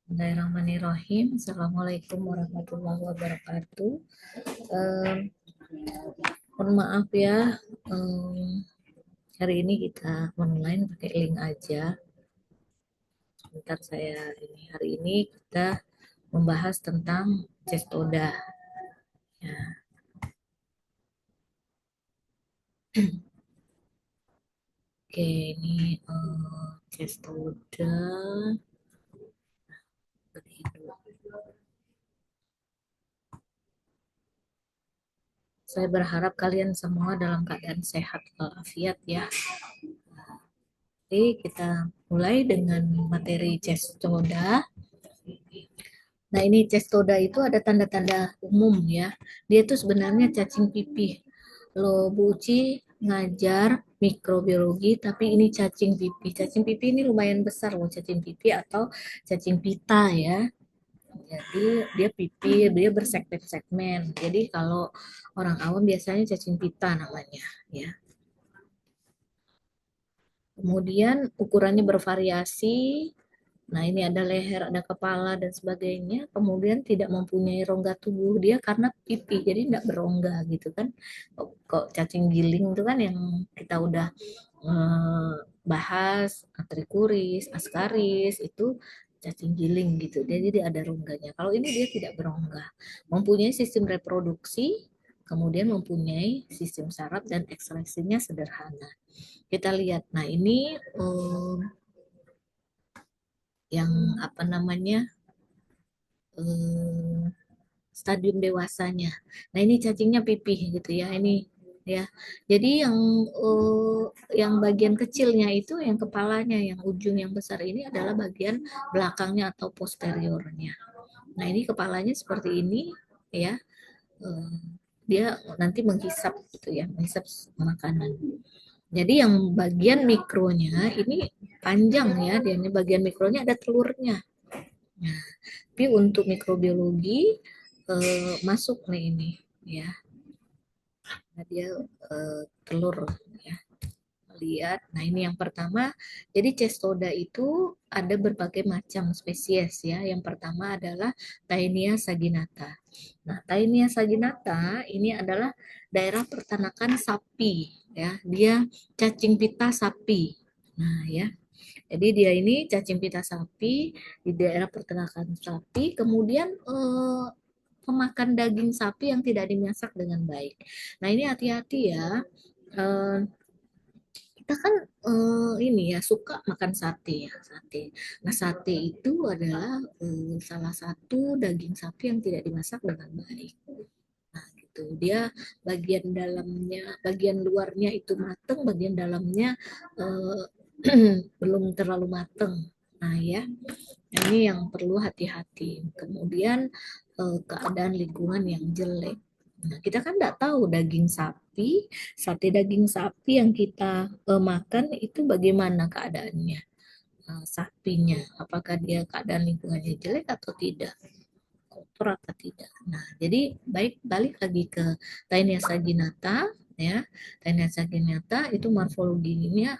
Bismillahirrahmanirrahim. Assalamualaikum warahmatullahi wabarakatuh. Eh, Mohon maaf ya, eh, hari ini kita online pakai link aja. Sebentar saya ini. Hari ini kita membahas tentang cestoda. Ya. Oke, ini cestoda. Saya berharap kalian semua dalam keadaan sehat walafiat ya. Jadi kita mulai dengan materi cestoda. Nah, ini cestoda itu ada tanda-tanda umum ya. Dia itu sebenarnya cacing pipih. Lo Bu Uci ngajar mikrobiologi, tapi ini cacing pipih. Cacing pipih ini lumayan besar loh, cacing pipih atau cacing pita ya. Jadi dia pipih, dia bersegmen-segmen. Jadi kalau orang awam biasanya cacing pita namanya ya. Kemudian ukurannya bervariasi. Nah, ini ada leher, ada kepala, dan sebagainya. Kemudian tidak mempunyai rongga tubuh dia karena pipi, jadi tidak berongga gitu kan. Kok cacing giling itu kan yang kita udah bahas, atrikuris, askaris, itu cacing giling gitu. Dia jadi ada rongganya. Kalau ini dia tidak berongga. Mempunyai sistem reproduksi, kemudian mempunyai sistem saraf dan ekstraksinya sederhana. Kita lihat, nah ini yang apa namanya eh, stadium dewasanya. Nah ini cacingnya pipih gitu ya, ini ya. Jadi eh, yang bagian kecilnya itu, yang kepalanya, yang ujung yang besar ini adalah bagian belakangnya atau posteriornya. Nah ini kepalanya seperti ini ya. Eh, Dia nanti menghisap gitu ya, menghisap makanan. Jadi yang bagian mikronya ini panjang ya, dia ini bagian mikronya ada telurnya. Nah, tapi untuk mikrobiologi masuk nih ini ya. Nah, dia telur ya. Lihat. Nah, ini yang pertama. Jadi cestoda itu ada berbagai macam spesies ya. Yang pertama adalah Taenia saginata. Nah, Taenia saginata ini adalah daerah peternakan sapi ya. Dia cacing pita sapi. Nah, ya. Jadi dia ini cacing pita sapi di daerah peternakan sapi, kemudian pemakan daging sapi yang tidak dimasak dengan baik. Nah ini hati-hati ya. Eh, kita kan ini ya suka makan sate ya sate. Nah sate itu adalah salah satu daging sapi yang tidak dimasak dengan baik. Nah gitu dia bagian dalamnya, bagian luarnya itu mateng, bagian dalamnya eh, belum terlalu mateng. Nah ya, ini yang perlu hati-hati. Kemudian keadaan lingkungan yang jelek. Nah, kita kan tidak tahu daging sapi, sate daging sapi yang kita makan itu bagaimana keadaannya. Sapinya, apakah dia keadaan lingkungannya jelek atau tidak, kotor atau tidak. Nah, jadi balik lagi ke Taenia saginata ya. Taenia saginata itu morfologinya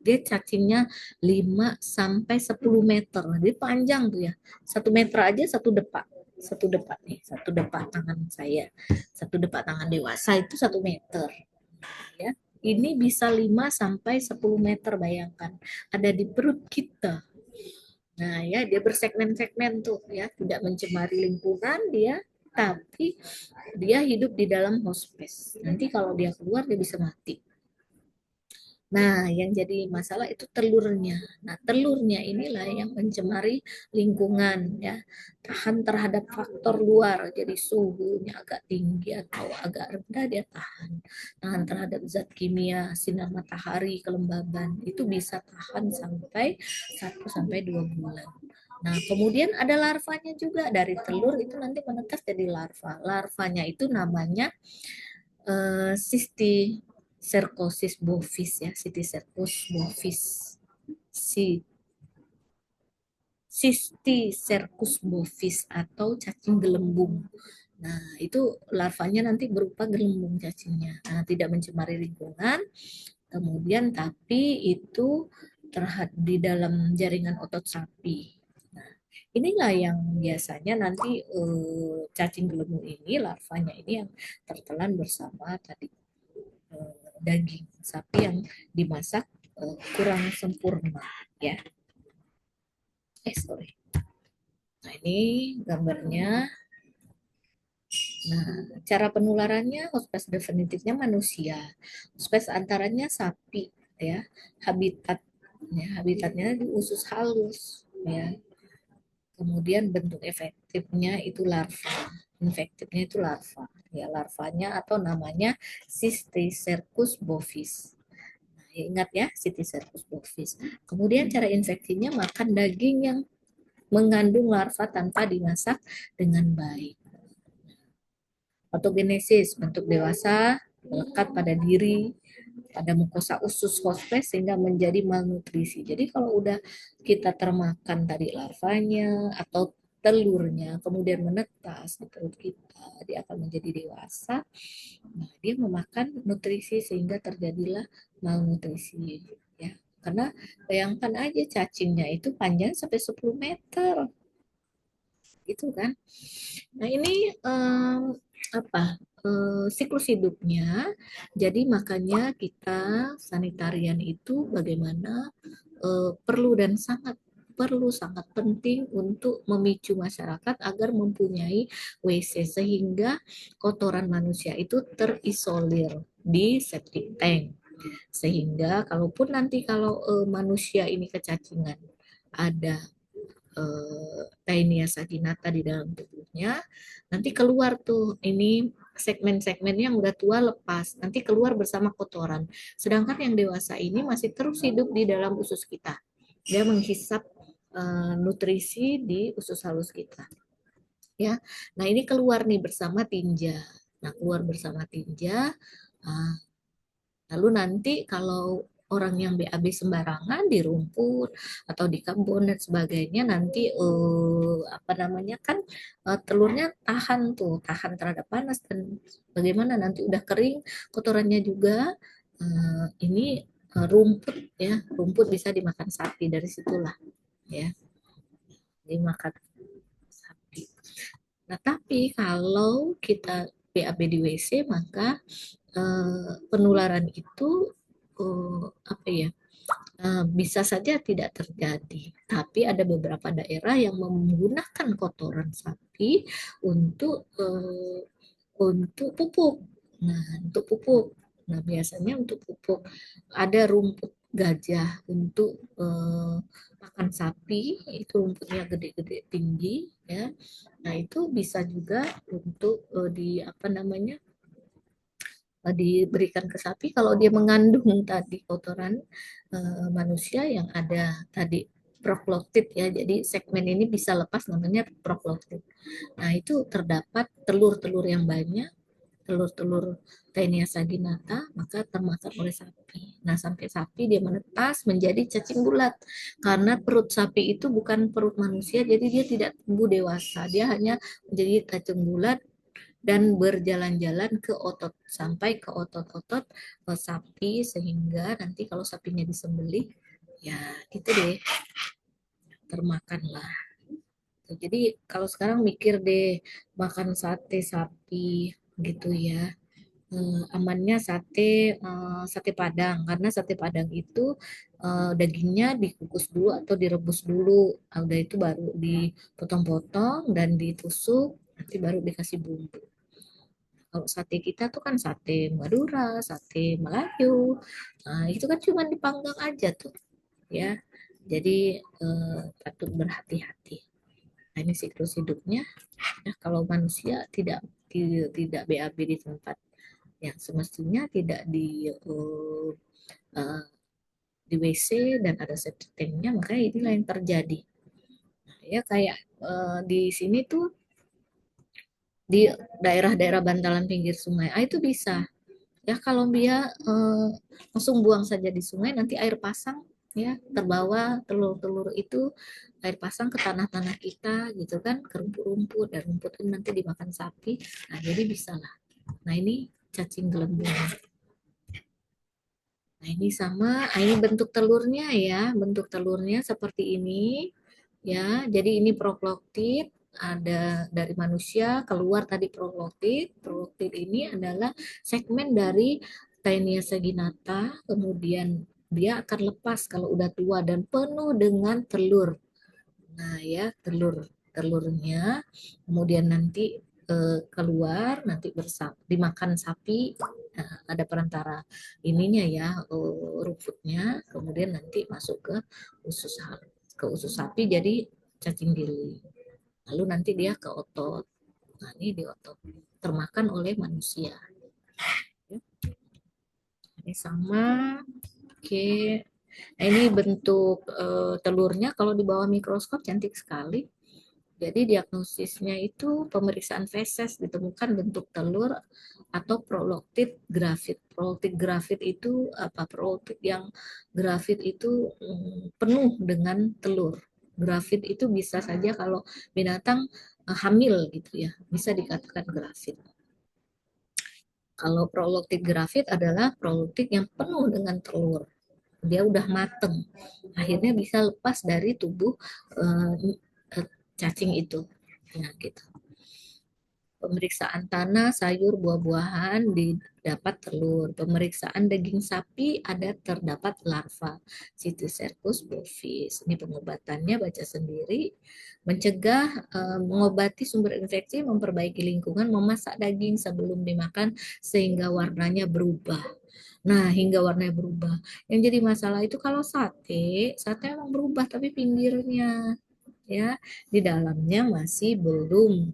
dia cacingnya 5 sampai 10 meter. Jadi panjang tuh ya. 1 meter aja satu depak nih, satu depak tangan saya. Satu depak tangan dewasa itu 1 meter ya. Ini bisa 5 sampai 10 meter, bayangkan. Ada di perut kita. Nah, ya dia bersegmen-segmen tuh ya, tidak mencemari lingkungan dia, tapi dia hidup di dalam hospes. Nanti kalau dia keluar dia bisa mati. Nah, yang jadi masalah itu telurnya. Nah, telurnya inilah yang mencemari lingkungan ya. Tahan terhadap faktor luar. Jadi suhunya agak tinggi atau agak rendah dia tahan. Tahan terhadap zat kimia, sinar matahari, kelembaban. Itu bisa tahan sampai 1 sampai 2 bulan. Nah, kemudian ada larvanya juga dari telur itu nanti menetas jadi larva. Larvanya itu namanya Cysticercosis bovis ya, Cysticercosis bovis. Si Cysticercosis bovis atau cacing gelembung. Nah, itu larvanya nanti berupa gelembung cacingnya. Nah, tidak mencemari lingkungan. Kemudian tapi itu terhad di dalam jaringan otot sapi. Inilah yang biasanya nanti cacing gelembung ini, larvanya ini yang tertelan bersama tadi daging sapi yang dimasak kurang sempurna ya. Sorry. Nah ini gambarnya. Nah, cara penularannya hospes definitifnya manusia, hospes antaranya sapi ya, habitatnya di usus halus ya. Kemudian bentuk efektifnya itu larva, infektifnya itu larva ya, larvanya atau namanya Cysticercus bovis. Nah, ingat ya, Cysticercus bovis. Kemudian cara infeksinya makan daging yang mengandung larva tanpa dimasak dengan baik. Patogenesis, bentuk dewasa, melekat pada diri, pada mukosa usus hospes sehingga menjadi malnutrisi. Jadi kalau udah kita termakan tadi larvanya atau telurnya, kemudian menetas di perut kita, dia akan menjadi dewasa. Nah, dia memakan nutrisi sehingga terjadilah malnutrisi. Ya, karena bayangkan aja cacingnya itu panjang sampai 10 meter, gitu kan. Nah, ini apa? Siklus hidupnya. Jadi makanya kita sanitarian itu bagaimana perlu dan sangat penting untuk memicu masyarakat agar mempunyai WC sehingga kotoran manusia itu terisolir di septic tank. Sehingga kalaupun nanti kalau manusia ini kecacingan ada Taenia saginata di dalam tubuhnya, nanti keluar tuh ini segmen-segmen yang udah tua lepas, nanti keluar bersama kotoran. Sedangkan yang dewasa ini masih terus hidup di dalam usus kita. Dia menghisap nutrisi di usus halus kita. Ya, nah ini keluar nih bersama tinja. Nah keluar bersama tinja. Uh, Lalu nanti kalau orang yang BAB sembarangan di rumput atau di kebun dan sebagainya nanti apa namanya kan telurnya tahan terhadap panas dan bagaimana nanti udah kering kotorannya juga ini rumput ya, rumput bisa dimakan sapi dari situlah ya, dimakan sapi. Nah, tapi kalau kita BAB di WC maka penularan itu apa ya, bisa saja tidak terjadi, tapi ada beberapa daerah yang menggunakan kotoran sapi untuk pupuk. Nah, untuk pupuk. Nah, biasanya untuk pupuk ada rumput gajah untuk pakan sapi, itu rumputnya gede-gede tinggi ya. Nah, itu bisa juga untuk di apa namanya? Diberikan ke sapi kalau dia mengandung tadi kotoran manusia yang ada tadi proklotid ya. Jadi segmen ini bisa lepas namanya proklotid. Nah, itu terdapat telur-telur yang banyak, telur-telur Taenia saginata, maka termakan oleh sapi. Nah, sampai sapi dia menetas menjadi cacing bulat. Karena perut sapi itu bukan perut manusia, jadi dia tidak tumbuh dewasa. Dia hanya menjadi cacing bulat dan berjalan-jalan ke otot sampai ke otot-otot sapi sehingga nanti kalau sapinya disembelih ya gitu deh, termakan lah. Jadi kalau sekarang mikir deh makan sate sapi gitu ya, amannya sate Padang karena sate Padang itu dagingnya dikukus dulu atau direbus dulu. Udah itu baru dipotong-potong dan ditusuk, nanti baru dikasih bumbu. Kalau sate kita tuh kan sate Madura, sate Melayu. Nah, itu kan cuma dipanggang aja tuh, ya. Jadi patut berhati-hati. Nah, ini siklus hidupnya. Nah, kalau manusia tidak BAB di tempat yang semestinya, tidak di WC dan ada septic tanknya, makanya inilah yang terjadi. Nah, ya kayak di sini tuh di daerah-daerah bantalan pinggir sungai, itu bisa. Ya kalau dia langsung buang saja di sungai, nanti air pasang ya terbawa telur-telur itu air pasang ke tanah-tanah kita gitu kan, ke rumput-rumput dan rumput itu nanti dimakan sapi. Nah jadi bisa lah. Nah ini cacing gelembung. Nah ini sama, ini bentuk telurnya ya, bentuk telurnya seperti ini. Ya, jadi ini progloktit ada dari manusia keluar tadi progloktit. Progloktit ini adalah segmen dari Taenia saginata, kemudian dia akan lepas kalau udah tua dan penuh dengan telur. Nah, ya, telurnya kemudian nanti keluar nanti dimakan sapi. Nah, ada perantara ininya ya, rumputnya, kemudian nanti masuk ke usus sapi jadi cacing giling. Lalu nanti dia ke otot. Nah, ini di otot termakan oleh manusia. Ini sama. Oke. Nah, ini bentuk telurnya kalau di bawah mikroskop cantik sekali. Jadi diagnosisnya itu pemeriksaan feses, ditemukan bentuk telur atau prolaktit grafit. Prolaktit grafit itu apa? Prolaktit yang grafit itu penuh dengan telur. Grafit itu bisa saja kalau binatang hamil gitu ya, bisa dikatakan grafit. Kalau prolaktit grafit adalah prolaktit yang penuh dengan telur. Dia udah mateng, akhirnya bisa lepas dari tubuh cacing itu. Nah, gitu. Pemeriksaan tanah, sayur, buah-buahan didapat telur. Pemeriksaan daging sapi ada terdapat larva Cysticercus bovis. Ini pengobatannya baca sendiri. Mencegah, mengobati sumber infeksi, memperbaiki lingkungan, memasak daging sebelum dimakan sehingga warnanya berubah. Nah, hingga warnanya berubah. Yang jadi masalah itu kalau sate emang berubah tapi pinggirnya ya, di dalamnya masih belum.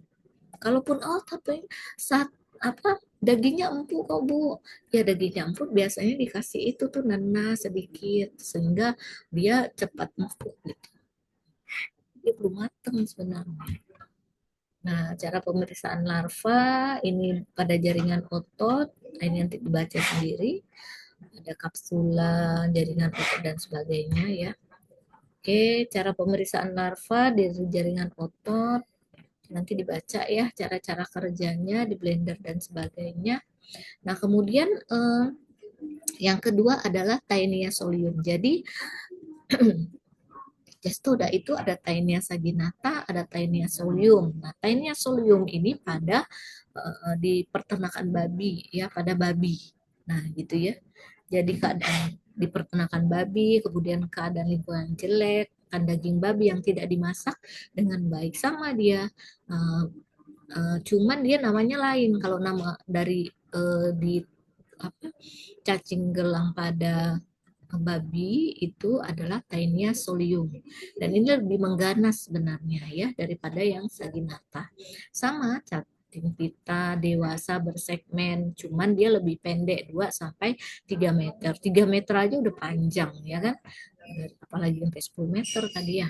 Kalaupun tapi saat apa dagingnya empuk kok Bu. Ya dagingnya empuk biasanya dikasih itu tuh nanas sedikit sehingga dia cepat empuk gitu. Dia belum matang sebenarnya. Nah, cara pemeriksaan larva ini pada jaringan otot, ini nanti dibaca sendiri. Ada kapsula, jaringan otot dan sebagainya ya. Oke, cara pemeriksaan larva di jaringan otot nanti dibaca ya cara-cara kerjanya di blender dan sebagainya. Nah, kemudian yang kedua adalah Taenia solium. Jadi Cestoda itu ada Taenia saginata, ada Taenia solium. Nah, Taenia solium ini pada di peternakan babi ya, pada babi. Nah, gitu ya. Jadi keadaan di peternakan babi, kemudian keadaan lingkungan jelek, kan daging babi yang tidak dimasak dengan baik sama dia. Cuman dia namanya lain. Kalau nama dari di apa cacing gelang pada babi itu adalah Taenia solium. Dan ini lebih mengganas sebenarnya ya daripada yang saginata. Sama cacing pita dewasa bersegmen, cuman dia lebih pendek 2 sampai 3 meter. 3 meter aja udah panjang ya kan. Apalagi sampai 10 meter tadi ya.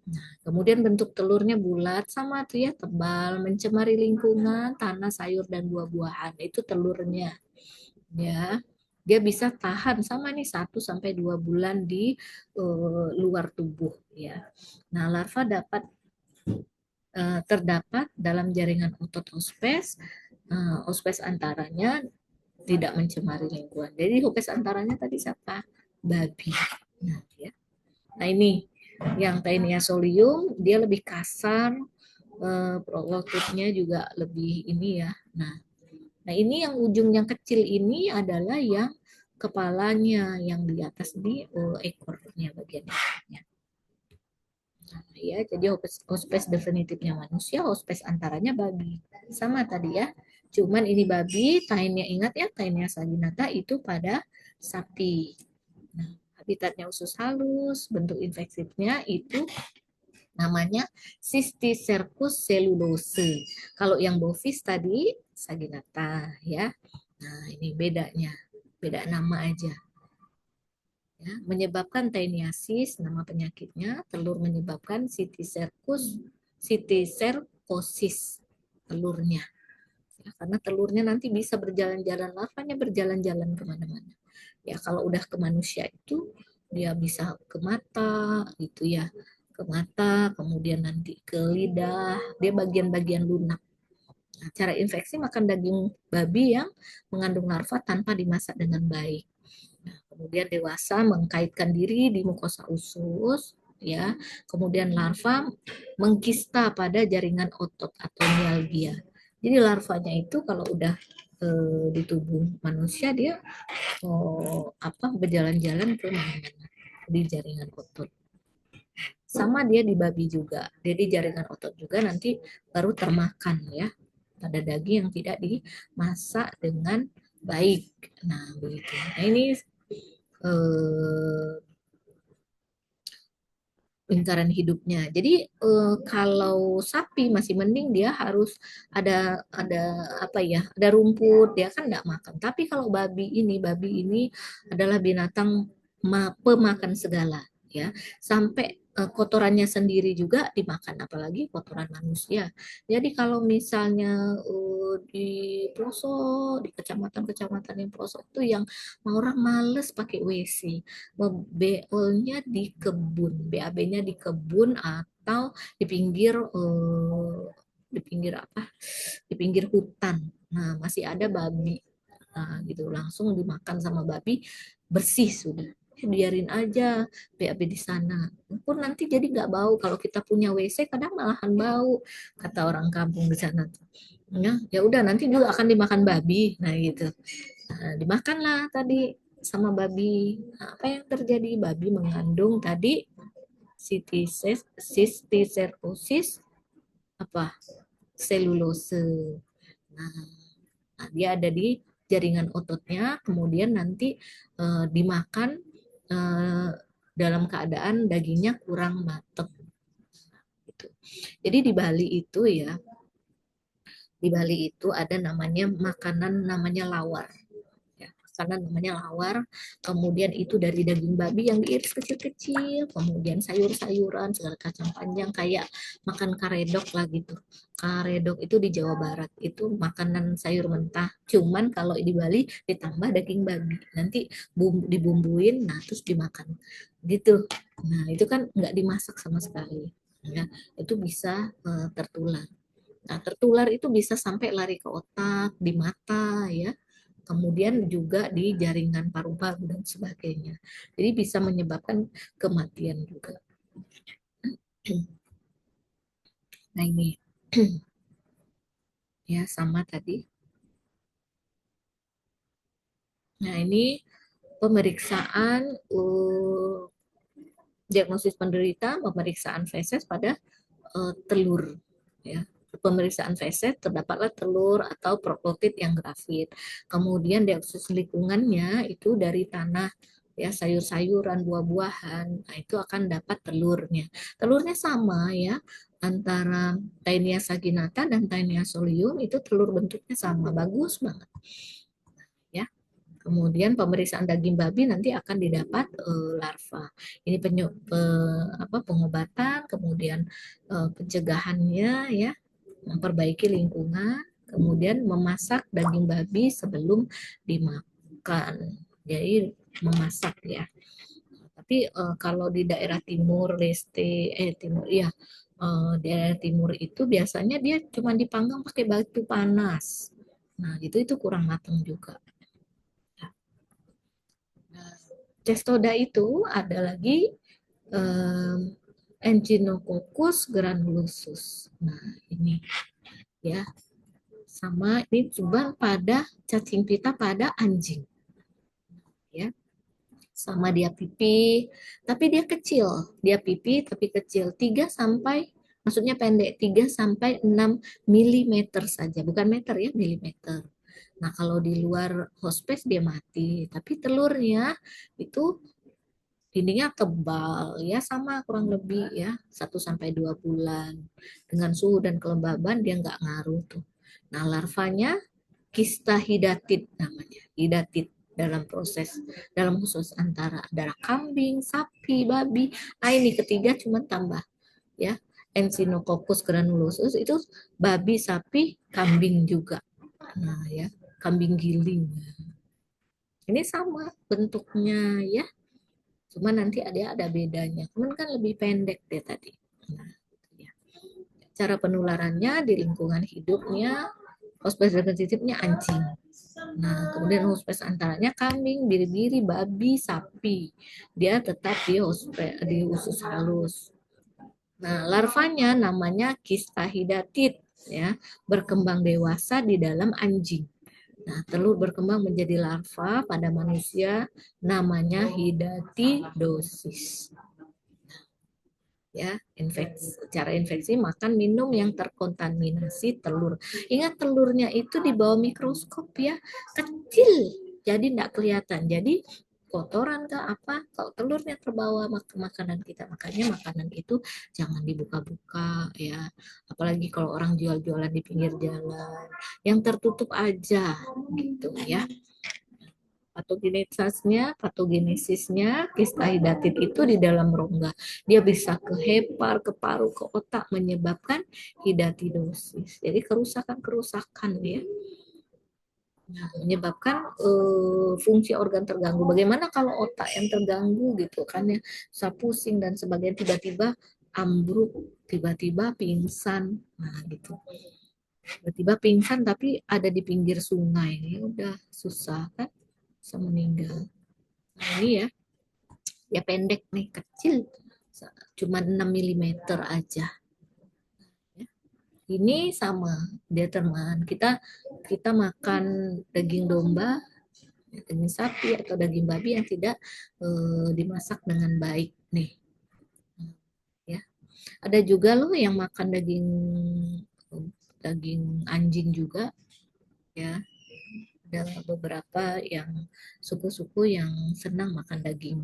Nah, kemudian bentuk telurnya bulat sama tuh ya, tebal, mencemari lingkungan, tanah, sayur dan buah-buahan. Itu telurnya. Ya. Dia bisa tahan sama nih 1 sampai 2 bulan di luar tubuh ya. Nah, larva dapat terdapat dalam jaringan otot hospes. Hospes antaranya tidak mencemari lingkungan. Jadi hospes antaranya tadi siapa? Babi. Nah, ya. Nah, ini yang Taenia solium dia lebih kasar, prolotipnya juga lebih ini ya. Nah, ini yang ujung yang kecil ini adalah yang kepalanya, yang di atas di ekornya bagian ekornya. Nah, ya, jadi hospes definitifnya manusia, hospes antaranya babi. Sama tadi ya. Cuman ini babi, tainnya ingat ya, tainnya saginata itu pada sapi. Nah, habitatnya usus halus, bentuk infeksinya itu namanya Cysticercus cellulose. Kalau yang bovis tadi saginata ya. Nah, ini bedanya. Beda nama aja. Ya, menyebabkan taeniasis, nama penyakitnya, telur menyebabkan cysticercosis telurnya. Ya, karena telurnya nanti bisa berjalan-jalan, larvanya berjalan-jalan kemana-mana. Ya, kalau udah ke manusia itu dia bisa ke mata gitu ya, ke mata, kemudian nanti ke lidah, dia bagian-bagian lunak. Nah, cara infeksi makan daging babi yang mengandung larva tanpa dimasak dengan baik. Nah, kemudian dewasa mengkaitkan diri di mukosa usus, ya. Kemudian larva mengkista pada jaringan otot atau mialgia. Jadi larvanya itu kalau udah di tubuh manusia dia berjalan-jalan ke mana-mana di jaringan otot. Sama dia di babi juga. Jadi jaringan otot juga nanti baru termakan ya pada daging yang tidak dimasak dengan baik. Nah, begitu. Nah, ini eh, lingkaran hidupnya. Jadi kalau sapi masih mending dia harus ada apa ya, ada rumput, dia kan nggak makan. Tapi kalau babi ini adalah binatang pemakan segala ya. Sampai kotorannya sendiri juga dimakan, apalagi kotoran manusia. Jadi kalau misalnya di pelosok, di kecamatan-kecamatan yang pelosok itu yang orang males pakai WC, BO-nya di kebun, BAB-nya di kebun atau di pinggir apa? Di pinggir hutan. Nah, masih ada babi. Nah, gitu langsung dimakan sama babi, bersih sudah. Biarin aja BAB di sana. Pun nanti jadi nggak bau. Kalau kita punya WC kadang malahan bau, kata orang kampung di sana. Ya udah nanti juga akan dimakan babi. Nah, gitu. Nah, dimakanlah tadi sama babi. Nah, apa yang terjadi? Babi mengandung tadi sistiserkosis apa selulose. Nah, dia ada di jaringan ototnya, kemudian nanti dimakan eh, dalam keadaan dagingnya kurang matang. Gitu. Jadi di Bali itu ya, di Bali itu ada namanya makanan namanya lawar. Ya, makanan namanya lawar, kemudian itu dari daging babi yang diiris kecil-kecil, kemudian sayur-sayuran, segala kacang panjang kayak makan karedok lah gitu. Karedok itu di Jawa Barat, itu makanan sayur mentah. Cuman kalau di Bali ditambah daging babi, nanti dibumbuin, nah terus dimakan gitu. Nah itu kan nggak dimasak sama sekali. Ya, itu bisa tertular. Nah, tertular itu bisa sampai lari ke otak, di mata, ya. Kemudian juga di jaringan paru-paru dan sebagainya. Jadi bisa menyebabkan kematian juga. Nah, ini ya sama tadi. Nah, ini pemeriksaan diagnosis penderita, pemeriksaan feses pada telur ya. Pemeriksaan feses terdapatlah telur atau prokotid yang grafit. Kemudian diagnosis lingkungannya itu dari tanah ya, sayur-sayuran, buah-buahan. Nah, itu akan dapat telurnya. Telurnya sama ya, antara Taenia saginata dan Taenia solium itu telur bentuknya sama, bagus banget ya. Kemudian pemeriksaan daging babi nanti akan didapat larva. Ini pengobatan, kemudian pencegahannya ya, memperbaiki lingkungan, kemudian memasak daging babi sebelum dimakan. Jadi memasak ya. Tapi kalau di daerah timur leste, timur ya, daerah timur itu biasanya dia cuma dipanggang pakai batu panas. Nah, itu kurang matang juga. Nah, cestoda itu ada lagi um, Echinococcus granulosus. Nah, ini ya. Sama ini coba pada cacing pita pada anjing. Ya. Sama dia pipi, tapi dia kecil. Dia pipi tapi kecil. 3 sampai maksudnya pendek 3 sampai 6 milimeter saja, bukan meter ya, milimeter. Nah, kalau di luar hospes dia mati, tapi telurnya itu dindingnya tebal ya, sama kurang lebih ya 1 sampai 2 bulan, dengan suhu dan kelembaban dia nggak ngaruh tuh. Nah, larvanya kista hidatid namanya, hidatid dalam khusus antara darah kambing, sapi, babi. Nah, ini ketiga cuma tambah ya, Echinococcus granulosus itu babi, sapi, kambing juga. Nah ya, kambing giling. Ini sama bentuknya ya, cuma nanti ada bedanya. Cuman kan lebih pendek deh tadi. Nah, ya. Cara penularannya di lingkungan hidupnya Hospes representatifnya anjing. Nah, kemudian hospes antaranya kambing, biri-biri, babi, sapi. Dia tetap di usus halus. Nah, larvanya namanya Kistahidatid ya, berkembang dewasa di dalam anjing. Nah, telur berkembang menjadi larva pada manusia namanya hidatidosis. Ya, cara infeksi makan minum yang terkontaminasi telur. Ingat telurnya itu di bawah mikroskop ya, kecil. Jadi tidak kelihatan. Jadi kotoran ke apa kalau telurnya terbawa makanan kita, makanya makanan itu jangan dibuka-buka ya, apalagi kalau orang jual-jualan di pinggir jalan yang tertutup aja gitu ya. Patogenesisnya kistahidatid itu di dalam rongga. Dia bisa ke hepar, ke paru, ke otak menyebabkan hidatidosis. Jadi kerusakan-kerusakan ya. Nah, menyebabkan fungsi organ terganggu. Bagaimana kalau otak yang terganggu gitu kan ya, bisa pusing dan sebagainya, tiba-tiba ambruk, tiba-tiba pingsan. Nah, gitu. Tiba-tiba pingsan tapi ada di pinggir sungai. Ini udah susah kan, bisa meninggal. Nah, ini ya, ya pendek nih, kecil. Cuma 6 mm aja. Ini sama, dia teman. Kita makan daging domba, daging sapi atau daging babi yang tidak dimasak dengan baik nih. Ya. Ada juga loh yang makan daging anjing juga ya. Ada beberapa yang suku-suku yang senang makan daging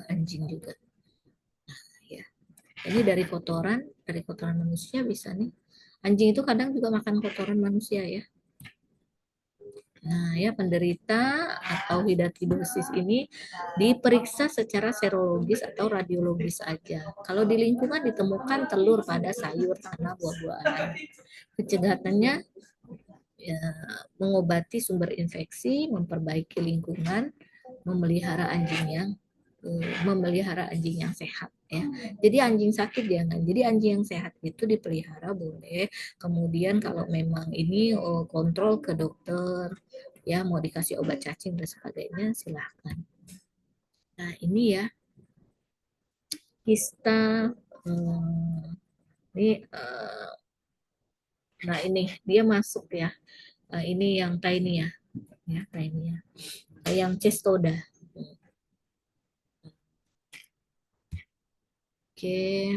anjing juga. Ya. Ini dari kotoran manusia bisa nih. Anjing itu kadang juga makan kotoran manusia ya. Nah, ya penderita atau hidatidosis ini diperiksa secara serologis atau radiologis aja. Kalau di lingkungan ditemukan telur pada sayur, tanah, buah-buahan. Pencegahannya ya, mengobati sumber infeksi, memperbaiki lingkungan, memelihara anjing yang sehat ya. Jadi anjing sakit jangan. Jadi anjing yang sehat itu dipelihara boleh. Kemudian kalau memang ini kontrol ke dokter ya, mau dikasih obat cacing dan sebagainya silahkan. Nah ini ya kista ini nah ini dia masuk ya. Ini yang tiny ya tiny ya. Yang cestoda. Oke.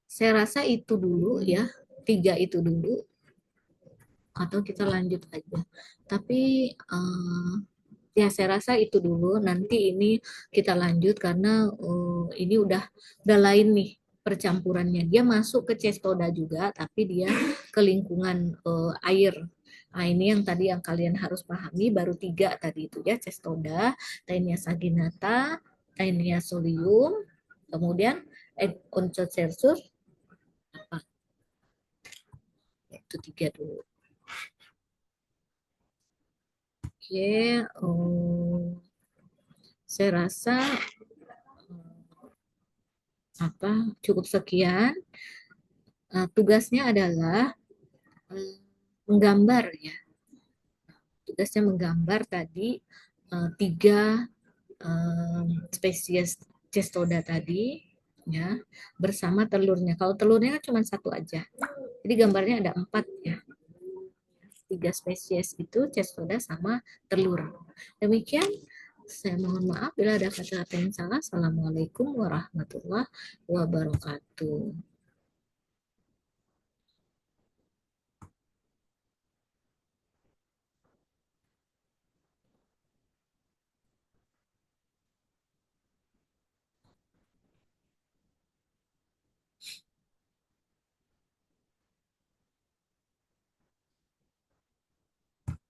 Saya rasa itu dulu ya, 3 itu dulu, atau kita lanjut aja. Tapi ya saya rasa itu dulu. Nanti ini kita lanjut karena ini udah lain nih percampurannya. Dia masuk ke cestoda juga, tapi dia ke lingkungan air. Nah ini yang tadi yang kalian harus pahami, baru 3 tadi itu ya, cestoda, Taenia saginata, Taenia solium, kemudian Onchocercius apa? Itu 3 dulu. Oke, saya rasa cukup sekian. Tugasnya adalah menggambar ya. Tugasnya menggambar tadi 3 spesies cestoda tadi ya bersama telurnya. Kalau telurnya kan cuma 1 aja. Jadi gambarnya ada 4 ya. 3 spesies itu cestoda sama telur. Demikian, saya mohon maaf bila ada kata-kata yang salah. Assalamualaikum warahmatullahi wabarakatuh.